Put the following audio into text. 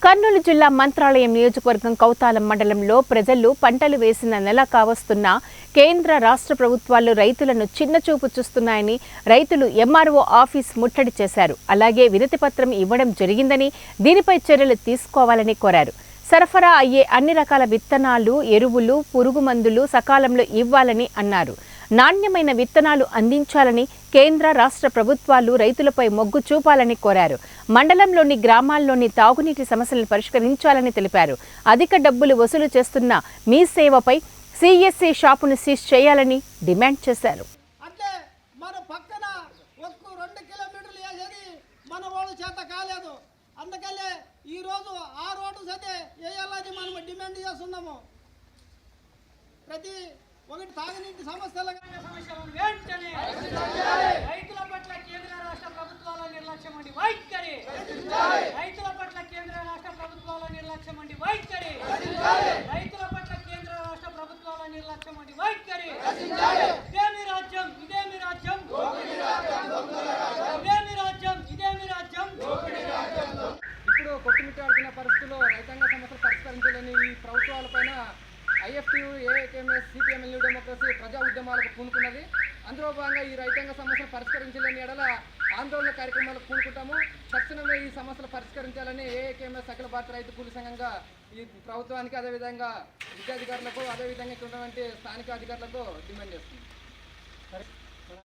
కర్నూలు జిల్లా మంత్రాలయం నియోజకవర్గం కౌతాలం మండలంలో ప్రజలు పంటలు వేసిన నెల కావస్తున్నా కేంద్ర రాష్ట్ర ప్రభుత్వాలు రైతులను చిన్నచూపు చూస్తున్నాయని రైతులు ఎంఆర్ఓ ఆఫీస్ ముట్టడి చేశారు. అలాగే వినతిపత్రం ఇవ్వడం జరిగిందని దీనిపై చర్యలు తీసుకోవాలని కోరారు. సరఫరా అయ్యే అన్ని రకాల విత్తనాలు, ఎరువులు, పురుగు మందులు సకాలంలో ఇవ్వాలని అన్నారు. నాణ్యమైన విత్తనాలు అందించాలని కేంద్ర రాష్ట్ర ప్రభుత్వాలు రైతులపై మొగ్గు చూపాలని కోరారు. మండలంలోని గ్రామాల్లోని తాగునీటి సమస్యలను పరిష్కరించాలని తెలిపారు. అధిక డబ్బులు వసూలు చేస్తున్న మీ సేవపై సిఎస్సి షాపును సీజ్ చేయాలని డిమాండ్ చేశారు. అందుకనే ఈ రోజు ఆ రోడ్డు సతే వేయాలని మనం డిమాండ్ చేస్తున్నాము. ప్రతి ఒకటి తాగునీటి సమస్యలను వెంటనే రైతుల పట్ల కేంద్ర రాష్ట్ర ప్రభుత్వాల నిర్లక్ష్యం అండి వైఖరి. రైతుల పట్ల కేంద్ర రాష్ట్ర ప్రభుత్వాల నిర్లక్ష్యం అండి వైఖరి. రైతుల పట్ల కేంద్ర రాష్ట్ర ప్రభుత్వాల నిర్లక్ష్యం అండి వైఖరి. ఇదేమి రాజ్యం, ఇదేమి రాజ్యం, ఇదేమి రాజ్యం, ఇదేమి రాజ్యం. ఇప్పుడు కొట్టుమిట్టాడుతున్న పరిస్థితుల్లో రైతాంగ సమస్యలు పరిష్కరించాలని ఈ ప్రభుత్వాలపైన IFTU, AIKMS, CPM, new democracy ప్రజా ఉద్యమాలకు పూనుకున్నది. అందులో భాగంగా ఈ రైతాంగ సమస్యలు పరిష్కరించలేని ఎడల ఆందోళన కార్యక్రమాలకు పూనుకుంటాము. తక్షణమే ఈ సమస్యలు పరిష్కరించాలని ఏఐకేఎంఎస్ అఖిల భారత రైతు కూలీ సంఘంగా ఈ ప్రభుత్వానికి, అదేవిధంగా విద్యాధికారులకు, అదేవిధంగా ఇక్కడ ఉన్నటువంటి స్థానిక అధికారులకు డిమాండ్ చేస్తుంది.